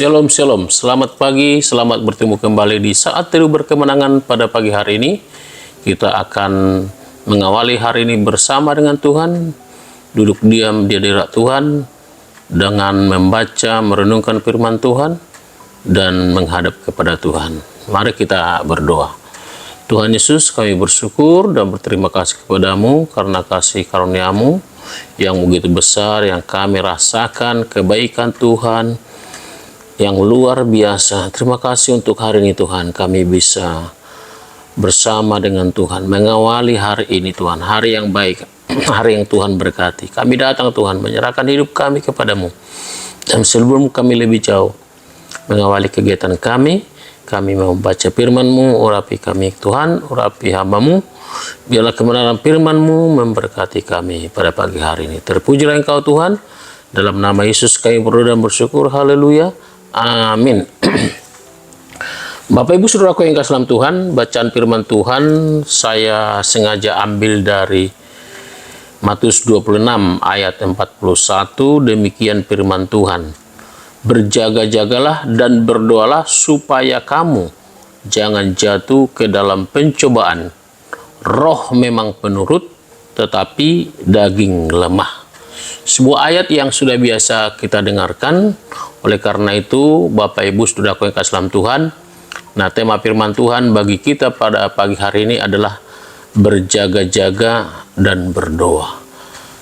Shalom, shalom. Selamat pagi, selamat bertemu kembali di saat teduh berkemenangan pada pagi hari ini. Kita akan mengawali hari ini bersama dengan Tuhan, duduk diam di hadirat Tuhan, dengan membaca, merenungkan firman Tuhan, dan menghadap kepada Tuhan. Mari kita berdoa. Tuhan Yesus, kami bersyukur dan berterima kasih kepadamu karena kasih karunia-Mu yang begitu besar, yang kami rasakan kebaikan Tuhan yang luar biasa. Terima kasih untuk hari ini Tuhan, kami bisa bersama dengan Tuhan mengawali hari ini Tuhan, hari yang baik, hari yang Tuhan berkati. Kami datang Tuhan menyerahkan hidup kami kepadamu, dan sebelum kami lebih jauh mengawali kegiatan kami membaca firman-Mu. Urapi kami Tuhan, urapi hamba-Mu, biarlah kebenaran firman-Mu memberkati kami pada pagi hari ini. Terpujilah Engkau Tuhan, dalam nama Yesus kami berdoa dan bersyukur. Haleluya. Amin. Bapak Ibu Saudaraku yang kasih dalam Tuhan, bacaan firman Tuhan saya sengaja ambil dari Matius 26 ayat 41. Demikian firman Tuhan. Berjaga-jagalah dan berdoalah supaya kamu jangan jatuh ke dalam pencobaan. Roh memang penurut, tetapi daging lemah. Sebuah ayat yang sudah biasa kita dengarkan. Oleh karena itu, Bapak Ibu Saudaraku yang kasih dalam Tuhan, nah tema firman Tuhan bagi kita pada pagi hari ini adalah berjaga-jaga dan berdoa.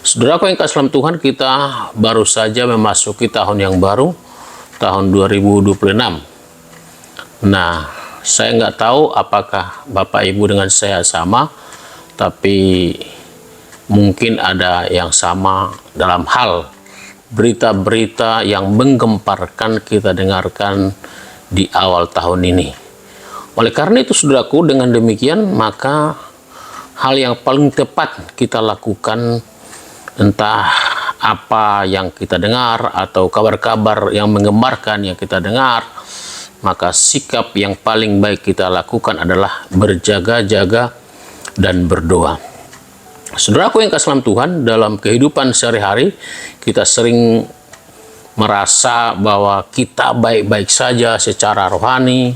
Saudaraku yang kasih dalam Tuhan, kita baru saja memasuki tahun yang baru, tahun 2026. Nah, saya nggak tahu apakah Bapak Ibu dengan saya sama, tapi mungkin ada yang sama dalam hal berita-berita yang menggemparkan kita dengarkan di awal tahun ini. Oleh karena itu, saudaraku, dengan demikian maka hal yang paling tepat kita lakukan, entah apa yang kita dengar atau kabar-kabar yang menggemparkan yang kita dengar, maka sikap yang paling baik kita lakukan adalah berjaga-jaga dan berdoa. Saudaraku yang kasih dalam Tuhan, dalam kehidupan sehari-hari kita sering merasa bahwa kita baik-baik saja secara rohani,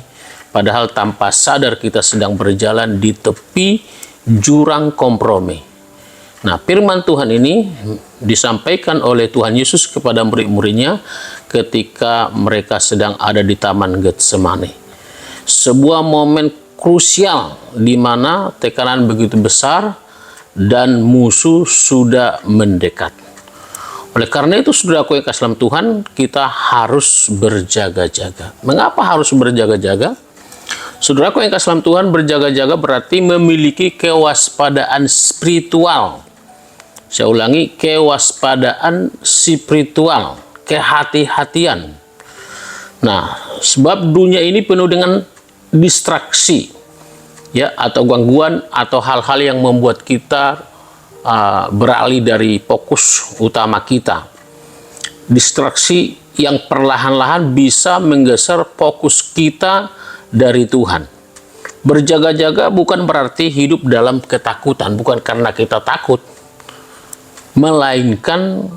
padahal tanpa sadar kita sedang berjalan di tepi jurang kompromi. Nah, firman Tuhan ini disampaikan oleh Tuhan Yesus kepada murid-muridnya ketika mereka sedang ada di Taman Getsemani. Sebuah momen krusial di mana tekanan begitu besar dan musuh sudah mendekat. Oleh karena itu, saudaraku yang kasih dalam Tuhan, kita harus berjaga-jaga. Mengapa harus berjaga-jaga? Saudaraku yang kasih dalam Tuhan, berjaga-jaga berarti memiliki kewaspadaan spiritual. Saya ulangi, kewaspadaan spiritual, kehati-hatian. Nah, sebab dunia ini penuh dengan distraksi, ya, atau gangguan atau hal-hal yang membuat kita beralih dari fokus utama kita. Distraksi yang perlahan-lahan bisa menggeser fokus kita dari Tuhan. Berjaga-jaga bukan berarti hidup dalam ketakutan, bukan karena kita takut, melainkan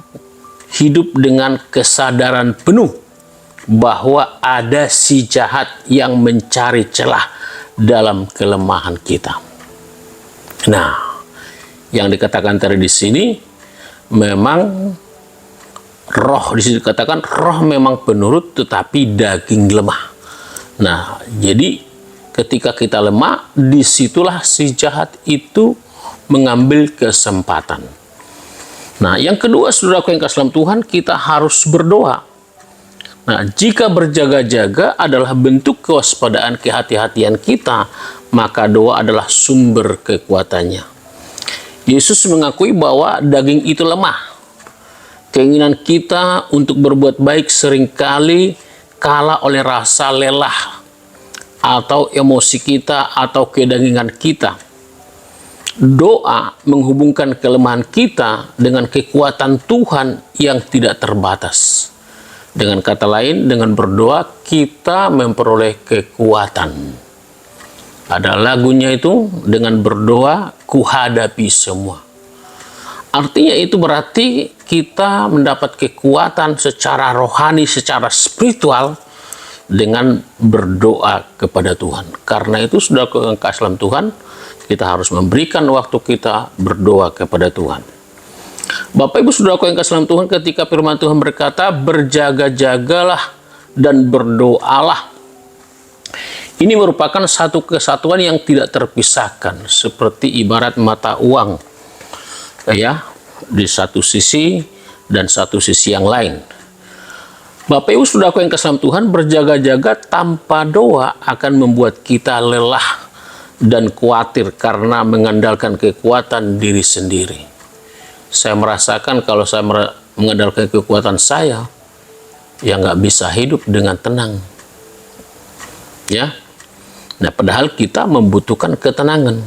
hidup dengan kesadaran penuh bahwa ada si jahat yang mencari celah dalam kelemahan kita. Nah, yang dikatakan tadi di sini memang roh, di sini dikatakan roh memang penurut tetapi daging lemah. Nah, jadi ketika kita lemah, disitulah si jahat itu mengambil kesempatan. Nah, yang kedua, saudaraku yang kasih dalam Tuhan, kita harus berdoa. Nah, jika berjaga-jaga adalah bentuk kewaspadaan kehati-hatian kita, maka doa adalah sumber kekuatannya. Yesus mengakui bahwa daging itu lemah. Keinginan kita untuk berbuat baik seringkali kalah oleh rasa lelah atau emosi kita atau kedagingan kita. Doa menghubungkan kelemahan kita dengan kekuatan Tuhan yang tidak terbatas. Dengan kata lain, dengan berdoa kita memperoleh kekuatan. Ada lagunya itu, dengan berdoa kuhadapi semua. Artinya itu berarti kita mendapat kekuatan secara rohani, secara spiritual dengan berdoa kepada Tuhan. Karena itu, saudaraku yang kasih dalam Tuhan, kita harus memberikan waktu kita berdoa kepada Tuhan. Bapak Ibu saudaraku yang kasih dalam Tuhan, ketika firman Tuhan berkata, berjaga-jagalah dan berdoalah. Ini merupakan satu kesatuan yang tidak terpisahkan, seperti ibarat mata uang, ya, di satu sisi dan satu sisi yang lain. Bapak Ibu saudaraku yang kasih dalam Tuhan, berjaga-jaga tanpa doa akan membuat kita lelah dan khawatir karena mengandalkan kekuatan diri sendiri. Saya merasakan kalau saya mengandalkan kekuatan saya, ya nggak bisa hidup dengan tenang. Ya, nah padahal kita membutuhkan ketenangan.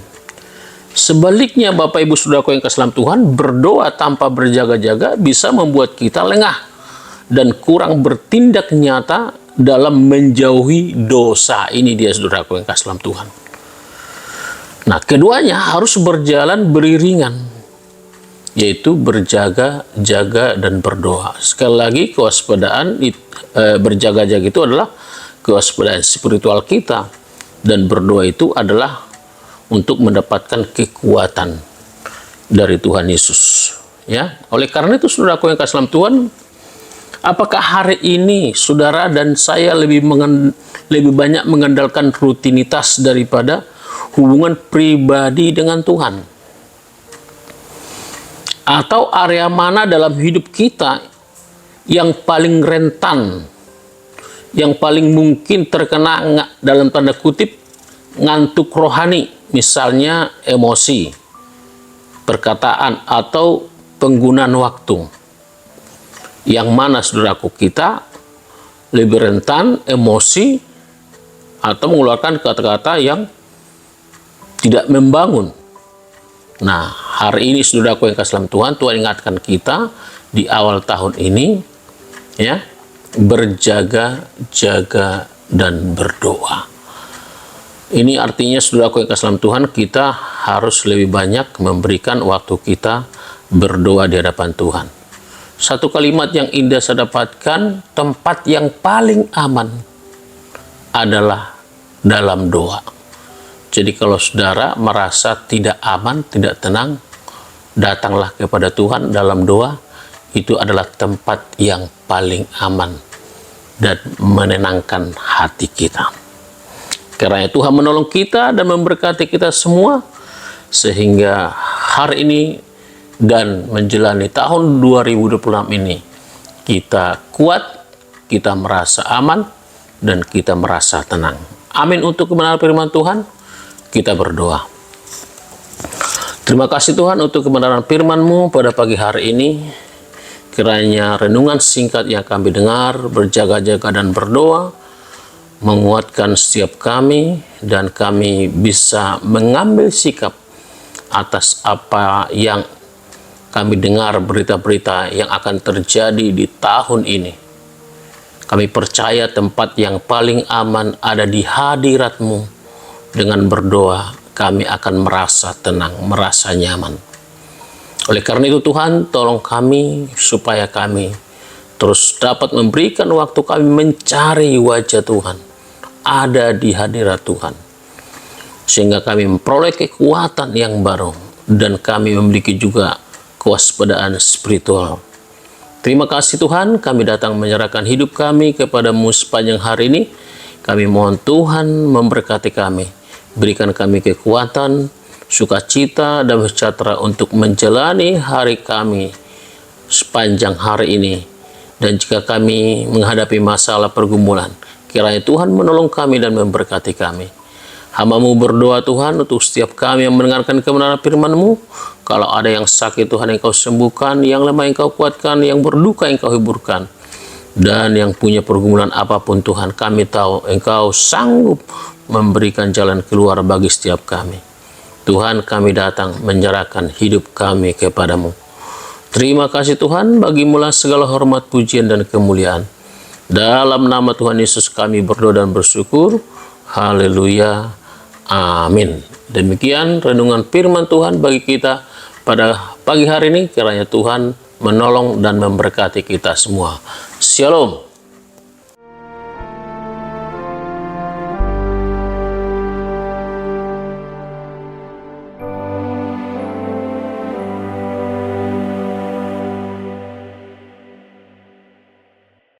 Sebaliknya Bapak Ibu saudaraku yang kasih dalam Tuhan, berdoa tanpa berjaga-jaga bisa membuat kita lengah dan kurang bertindak nyata dalam menjauhi dosa. Ini dia saudaraku yang kasih dalam Tuhan. Nah, keduanya harus berjalan beriringan, yaitu berjaga-jaga dan berdoa. Sekali lagi, kewaspadaan berjaga-jaga itu adalah kewaspadaan spiritual kita, dan berdoa itu adalah untuk mendapatkan kekuatan dari Tuhan Yesus. Ya, oleh karena itu, saudaraku yang kasih dalam Tuhan, apakah hari ini saudara dan saya lebih banyak mengandalkan rutinitas daripada hubungan pribadi dengan Tuhan? Atau area mana dalam hidup kita yang paling rentan, yang paling mungkin terkena dalam tanda kutip ngantuk rohani, misalnya emosi, perkataan, atau penggunaan waktu? Yang mana saudaraku kita lebih rentan emosi atau mengeluarkan kata-kata yang tidak membangun? Nah, hari ini saudaraku yang kasih dalam Tuhan, Tuhan ingatkan kita di awal tahun ini, ya, berjaga-jaga dan berdoa. Ini artinya saudaraku yang kasih dalam Tuhan, kita harus lebih banyak memberikan waktu kita berdoa di hadapan Tuhan. Satu kalimat yang indah saya dapatkan, tempat yang paling aman adalah dalam doa. Jadi kalau saudara merasa tidak aman, tidak tenang, datanglah kepada Tuhan dalam doa. Itu adalah tempat yang paling aman dan menenangkan hati kita. Karena Tuhan menolong kita dan memberkati kita semua, sehingga hari ini dan menjalani tahun 2026 ini, kita kuat, kita merasa aman, dan kita merasa tenang. Amin. Untuk kebenaran firman Tuhan, kita berdoa. Terima kasih Tuhan untuk kebenaran firman-Mu pada pagi hari ini. Kiranya renungan singkat yang kami dengar, berjaga-jaga dan berdoa, menguatkan setiap kami, dan kami bisa mengambil sikap atas apa yang kami dengar, berita-berita yang akan terjadi di tahun ini. Kami percaya tempat yang paling aman ada di hadirat-Mu. Dengan berdoa, kami akan merasa tenang, merasa nyaman. Oleh karena itu Tuhan, tolong kami supaya kami terus dapat memberikan waktu kami mencari wajah Tuhan, ada di hadirat Tuhan, sehingga kami memperoleh kekuatan yang baru, dan kami memiliki juga kewaspadaan spiritual. Terima kasih Tuhan, kami datang menyerahkan hidup kami kepada-Mu sepanjang hari ini. Kami mohon Tuhan memberkati kami. Berikan kami kekuatan, sukacita, dan sejahtera untuk menjalani hari kami sepanjang hari ini. Dan jika kami menghadapi masalah pergumulan, kiranya Tuhan menolong kami dan memberkati kami. Hamba-Mu berdoa Tuhan untuk setiap kami yang mendengarkan kebenaran firman-Mu. Kalau ada yang sakit Tuhan, Engkau sembuhkan, yang lemah Engkau kuatkan, yang berduka Engkau hiburkan. Dan yang punya pergumulan apapun Tuhan, kami tahu Engkau sanggup memberikan jalan keluar bagi setiap kami. Tuhan, kami datang menyerahkan hidup kami kepada-Mu. Terima kasih Tuhan, bagi-Mu segala hormat, pujian, dan kemuliaan. Dalam nama Tuhan Yesus kami berdoa dan bersyukur. Haleluya. Amin. Demikian renungan firman Tuhan bagi kita pada pagi hari ini. Kiranya Tuhan menolong dan memberkati kita semua. Shalom.